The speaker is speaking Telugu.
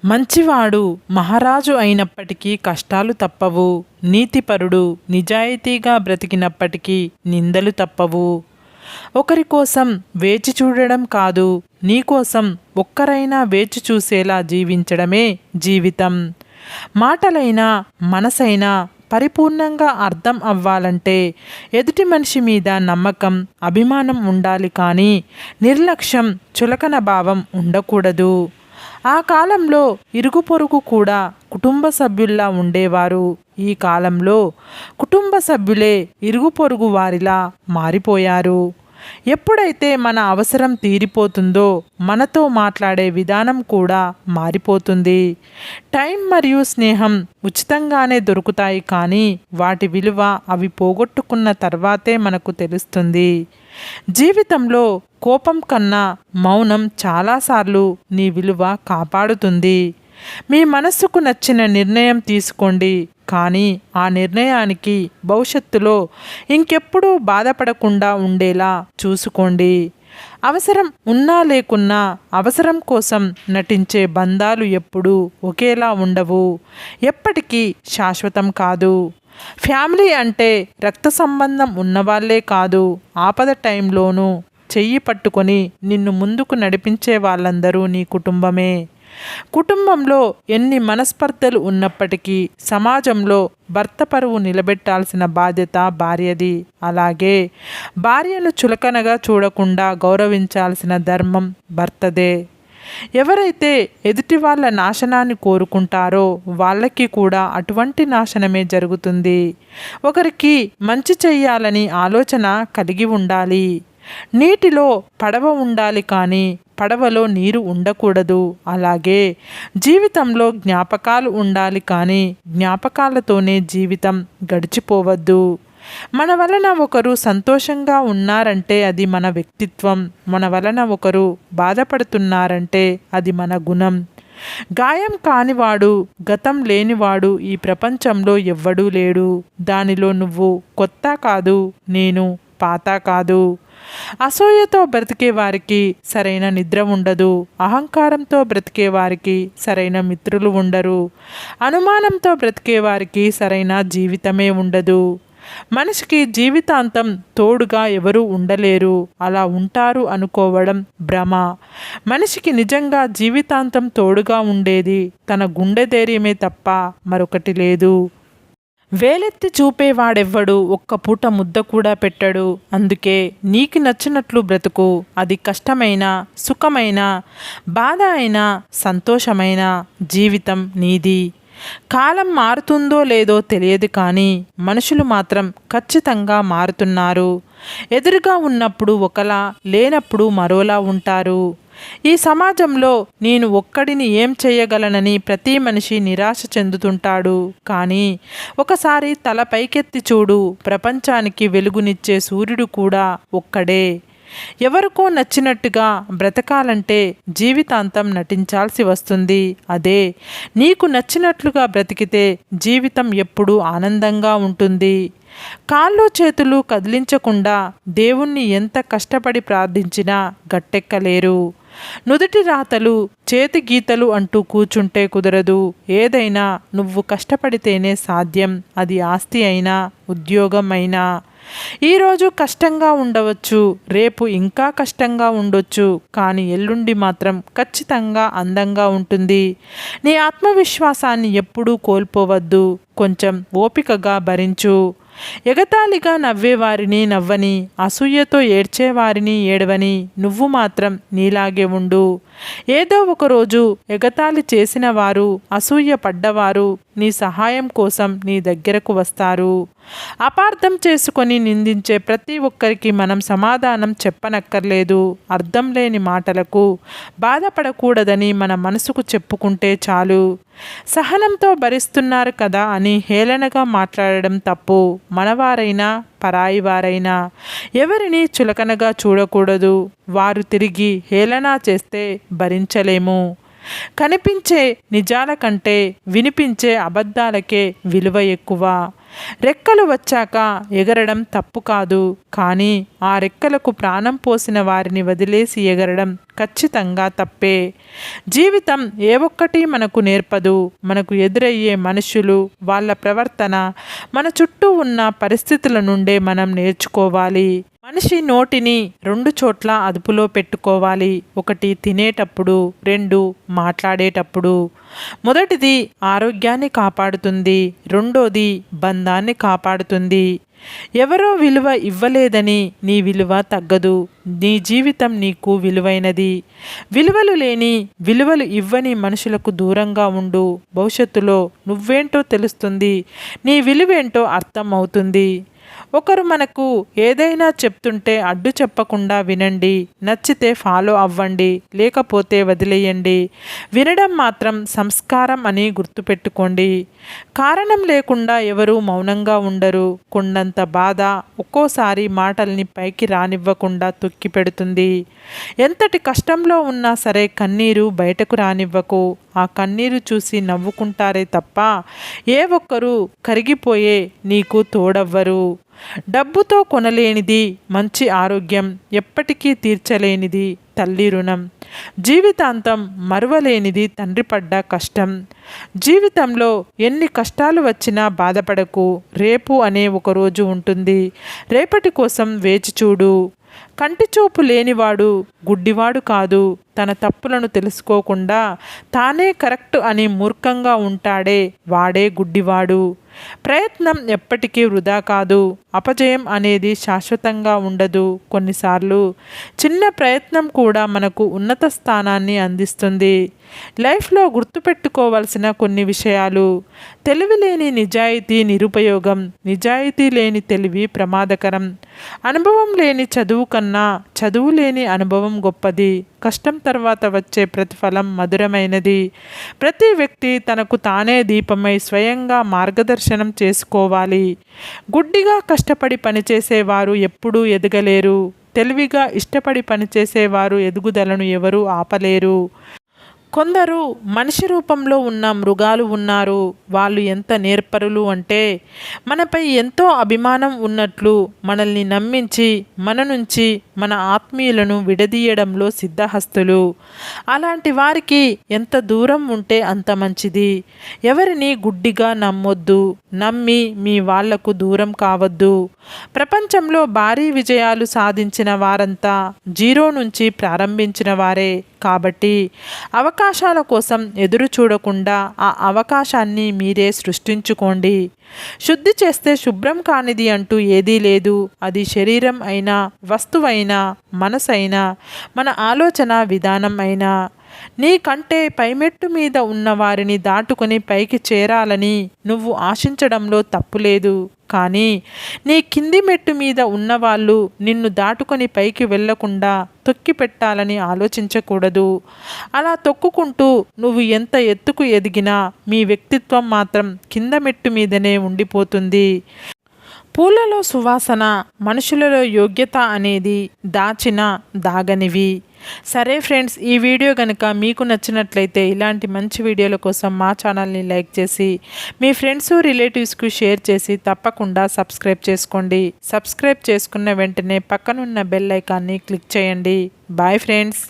మంచివాడు మహారాజు అయినప్పటికీ కష్టాలు తప్పవు. నీతిపరుడు నిజాయితీగా బ్రతికినప్పటికీ నిందలు తప్పవు. ఒకరి కోసం వేచి చూడడం కాదు, నీకోసం ఒక్కరైనా వేచి చూసేలా జీవించడమే జీవితం. మాటలైనా మనసైనా పరిపూర్ణంగా అర్థం అవ్వాలంటే ఎదుటి మనిషి మీద నమ్మకం, అభిమానం ఉండాలి. కానీ నిర్లక్ష్యం, చులకన భావం ఉండకూడదు. ఆ కాలంలో ఇరుగు పొరుగు కూడా కుటుంబ సభ్యుల్లా ఉండేవారు. ఈ కాలంలో కుటుంబ సభ్యులే ఇరుగు పొరుగు వారిలా మారిపోయారు. ఎప్పుడైతే మన అవసరం తీరిపోతుందో మనతో మాట్లాడే విధానం కూడా మారిపోతుంది. టైం మరియు స్నేహం ఉచితంగానే దొరుకుతాయి, కానీ వాటి విలువ అవి పోగొట్టుకున్న తర్వాతే మనకు తెలుస్తుంది. జీవితంలో కోపం కన్నా మౌనం చాలాసార్లు నీ విలువ కాపాడుతుంది. మీ మనస్సుకు నచ్చిన నిర్ణయం తీసుకోండి, కానీ ఆ నిర్ణయానికి భవిష్యత్తులో ఇంకెప్పుడూ బాధపడకుండా ఉండేలా చూసుకోండి. అవసరం ఉన్నా లేకున్నా అవసరం కోసం నటించే బంధాలు ఎప్పుడూ ఒకేలా ఉండవు, ఎప్పటికీ శాశ్వతం కాదు. ఫ్యామిలీ అంటే రక్త సంబంధం ఉన్నవాళ్లే కాదు, ఆపద టైంలోనూ చెయ్యి పట్టుకొని నిన్ను ముందుకు నడిపించే వాళ్ళందరూ నీ కుటుంబమే. కుటుంబంలో ఎన్ని మనస్పర్ధలు ఉన్నప్పటికీ సమాజంలో భర్త పరువు నిలబెట్టాల్సిన బాధ్యత భార్యది. అలాగే భార్యను చులకనగా చూడకుండా గౌరవించాల్సిన ధర్మం భర్తదే. ఎవరైతే ఎదుటి వాళ్ళ నాశనాన్ని కోరుకుంటారో వాళ్ళకి కూడా అటువంటి నాశనమే జరుగుతుంది. ఒకరికి మంచి చెయ్యాలని ఆలోచన కలిగి ఉండాలి. నీటిలో పడవ ఉండాలి, కానీ పడవలో నీరు ఉండకూడదు. అలాగే జీవితంలో జ్ఞాపకాలు ఉండాలి, కానీ జ్ఞాపకాలతోనే జీవితం గడిచిపోవద్దు. మన వలన ఒకరు సంతోషంగా ఉన్నారంటే అది మన వ్యక్తిత్వం. మన వలన ఒకరు బాధపడుతున్నారంటే అది మన గుణం. గాయం కానివాడు, గతం లేనివాడు ఈ ప్రపంచంలో ఎవ్వడూ లేడు. దానిలో నువ్వు కొత్త కాదు, నేను పాత కాదు. అసూయతో బ్రతికే వారికి సరైన నిద్ర ఉండదు. అహంకారంతో బ్రతికే వారికి సరైన మిత్రులు ఉండరు. అనుమానంతో బ్రతికే వారికి సరైన జీవితమే ఉండదు. మనిషికి జీవితాంతం తోడుగా ఎవరూ ఉండలేరు. అలా ఉంటారు అనుకోవడం భ్రమ. మనిషికి నిజంగా జీవితాంతం తోడుగా ఉండేది తన గుండె ధైర్యమే తప్ప మరొకటి లేదు. వేలెత్తి చూపేవాడెవ్వడు ఒక్క పూట ముద్ద కూడా పెట్టడు. అందుకే నీకు నచ్చినట్లు బ్రతుకు. అది కష్టమైన, సుఖమైన, బాధ అయినా, సంతోషమైన జీవితం నీది. కాలం మారుతుందో లేదో తెలియదు, కానీ మనుషులు మాత్రం ఖచ్చితంగా మారుతున్నారు. ఎదురుగా ఉన్నప్పుడు ఒకలా, లేనప్పుడు మరోలా ఉంటారు. ఈ సమాజంలో నేను ఒక్కడిని ఏం చేయగలనని ప్రతి మనిషి నిరాశ చెందుతుంటాడు. కానీ ఒకసారి తల పైకెత్తి చూడు, ప్రపంచానికి వెలుగునిచ్చే సూర్యుడు కూడా ఒక్కడే. ఎవరికో నచ్చినట్టుగా బ్రతకాలంటే జీవితాంతం నటించాల్సి వస్తుంది. అదే నీకు నచ్చినట్లుగా బ్రతికితే జీవితం ఎప్పుడూ ఆనందంగా ఉంటుంది. కాళ్ళు చేతులు కదిలించకుండా దేవుణ్ణి ఎంత కష్టపడి ప్రార్థించినా గట్టెక్కలేరు. నుదుటి రాతలు, చేతి గీతలు అంటూ కూర్చుంటే కుదరదు. ఏదైనా నువ్వు కష్టపడితేనే సాధ్యం. అది ఆస్తి అయినా, ఉద్యోగం అయినా. ఈరోజు కష్టంగా ఉండవచ్చు, రేపు ఇంకా కష్టంగా ఉండొచ్చు, కానీ ఎల్లుండి మాత్రం ఖచ్చితంగా అందంగా ఉంటుంది. నీ ఆత్మవిశ్వాసాన్ని ఎప్పుడూ కోల్పోవద్దు. కొంచెం ఓపికగా భరించు. ఎగతాళిగా నవ్వేవారిని నవ్వని, అసూయతో ఏడ్చేవారిని ఏడవని, నువ్వు మాత్రం నీలాగే ఉండు. ఏదో ఒకరోజు ఎగతాళి చేసిన వారు, అసూయ పడ్డవారు నీ సహాయం కోసం నీ దగ్గరకు వస్తారు. అపార్థం చేసుకొని నిందించే ప్రతి ఒక్కరికి మనం సమాధానం చెప్పనక్కర్లేదు. అర్థం లేని మాటలకు బాధపడకూడదని మన మనసుకు చెప్పుకుంటే చాలు. సహనంతో భరిస్తున్నారు కదా అని హేళనగా మాట్లాడడం తప్పు. మనవారైనా పరాయి వారైనా ఎవరిని చులకనగా చూడకూడదు. వారు తిరిగి హేళన చేస్తే భరించలేము. కనిపించే నిజాల కంటే వినిపించే అబద్ధాలకే విలువ ఎక్కువ. రెక్కలు వచ్చాక ఎగరడం తప్పు కాదు, కానీ ఆ రెక్కలకు ప్రాణం పోసిన వారిని వదిలేసి ఎగరడం ఖచ్చితంగా తప్పే. జీవితం ఏ ఒక్కటి మనకు నేర్పదు. మనకు ఎదురయ్యే మనుషులు, వాళ్ళ ప్రవర్తన, మన చుట్టూ ఉన్న పరిస్థితుల నుండే మనం నేర్చుకోవాలి. మనిషి నోటిని 2 చోట్ల అదుపులో పెట్టుకోవాలి. 1 తినేటప్పుడు, 2 మాట్లాడేటప్పుడు. మొదటిది ఆరోగ్యాన్ని కాపాడుతుంది, రెండోది బంధాన్ని కాపాడుతుంది. ఎవరో విలువ ఇవ్వలేదని నీ విలువ తగ్గదు. నీ జీవితం నీకు విలువైనది. విలువలు ఇవ్వని మనుషులకు దూరంగా ఉండు. భవిష్యత్తులో నువ్వేంటో తెలుస్తుంది, నీ విలువేంటో అర్థం అవుతుంది. ఒకరు మనకు ఏదైనా చెప్తుంటే అడ్డు చెప్పకుండా వినండి. నచ్చితే ఫాలో అవ్వండి, లేకపోతే వదిలేయండి. వినడం మాత్రం సంస్కారం అని గుర్తుపెట్టుకోండి. కారణం లేకుండా ఎవరూ మౌనంగా ఉండరు. కొండంత బాధ ఒక్కోసారి మాటల్ని పైకి రానివ్వకుండా తొక్కి పెడుతుంది. ఎంతటి కష్టంలో ఉన్నా సరే కన్నీరు బయటకు రానివ్వకు. ఆ కన్నీరు చూసి నవ్వుకుంటారే తప్ప ఏ ఒక్కరూ కరిగిపోయే నీకు తోడవ్వరు. డబ్బుతో కొనలేనిది మంచి ఆరోగ్యం, ఎప్పటికీ తీర్చలేనిది తల్లి రుణం, జీవితాంతం మరువలేనిది తండ్రి పడ్డ కష్టం. జీవితంలో ఎన్ని కష్టాలు వచ్చినా బాధపడకు. రేపు అనే ఒక రోజు ఉంటుంది. రేపటి కోసం వేచి చూడు. కంటి చూపు లేనివాడు గుడ్డివాడు కాదు. తన తప్పులను తెలుసుకోకుండా తానే కరెక్ట్ అని మూర్ఖంగా ఉంటాడే వాడే గుడ్డివాడు. ప్రయత్నం ఎప్పటికీ వృధా కాదు. అపజయం అనేది శాశ్వతంగా ఉండదు. కొన్నిసార్లు చిన్న ప్రయత్నం కూడా మనకు ఉన్నత స్థానాన్ని అందిస్తుంది. లైఫ్లో గుర్తుపెట్టుకోవాల్సిన కొన్ని విషయాలు: తెలివి లేని నిజాయితీ నిరుపయోగం, నిజాయితీ లేని తెలివి ప్రమాదకరం, అనుభవం లేని చదువు కన్నా చదువు లేని అనుభవం గొప్పది, కష్టం తర్వాత వచ్చే ప్రతిఫలం మధురమైనది, ప్రతి వ్యక్తి తనకు తానే దీపమై స్వయంగా మార్గదర్శనం చేసుకోవాలి, గుడ్డిగా కష్టపడి పనిచేసేవారు ఎప్పుడూ ఎదగలేరు, తెలివిగా ఇష్టపడి పనిచేసేవారు ఎదుగుదలను ఎవరూ ఆపలేరు. కొందరు మనిషి రూపంలో ఉన్న మృగాలు ఉన్నారు. వాళ్ళు ఎంత నేర్పరులు అంటే మనపై ఎంతో అభిమానం ఉన్నట్లు మనల్ని నమ్మించి మన నుంచి మన ఆత్మీయులను విడదీయడంలో సిద్ధహస్తులు. అలాంటి వారికి ఎంత దూరం ఉంటే అంత మంచిది. ఎవరిని గుడ్డిగా నమ్మొద్దు. నమ్మి మీ వాళ్లకు దూరం కావద్దు. ప్రపంచంలో భారీ విజయాలు సాధించిన వారంతా జీరో నుంచి ప్రారంభించిన వారే. కాబట్టి అవకాశాల కోసం ఎదురు చూడకుండా ఆ అవకాశాన్ని మీరే సృష్టించుకోండి. శుద్ధి చేస్తే శుభ్రం కానిది అంటూ ఏదీ లేదు. అది శరీరం అయినా, వస్తువైనా, మనసైనా, మన ఆలోచన విధానం అయినా. నీకంటే పైమెట్టు మీద ఉన్న వారిని దాటుకొని పైకి చేరాలని నువ్వు ఆశించడంలో తప్పులేదు. కానీ నీ కింది మెట్టు మీద ఉన్నవాళ్ళు నిన్ను దాటుకొని పైకి వెళ్లకుండా తొక్కి పెట్టాలని ఆలోచించకూడదు. అలా తొక్కుకుంటూ నువ్వు ఎంత ఎత్తుకు ఎదిగినా మీ వ్యక్తిత్వం మాత్రం కింద మెట్టు మీదనే ఉండిపోతుంది. పూలలో సువాసన, మనుషులలో యోగ్యత అనేది దాగనివి. సరే ఫ్రెండ్స్, ఈ వీడియో కనుక మీకు నచ్చినట్లయితే ఇలాంటి మంచి వీడియోల కోసం మా ఛానల్ని లైక్ చేసి మీ ఫ్రెండ్స్ రిలేటివ్స్కి షేర్ చేసి తప్పకుండా సబ్స్క్రైబ్ చేసుకోండి. సబ్స్క్రైబ్ చేసుకున్న వెంటనే పక్కనున్న బెల్ ఐకాన్ని క్లిక్ చేయండి. Bye friends.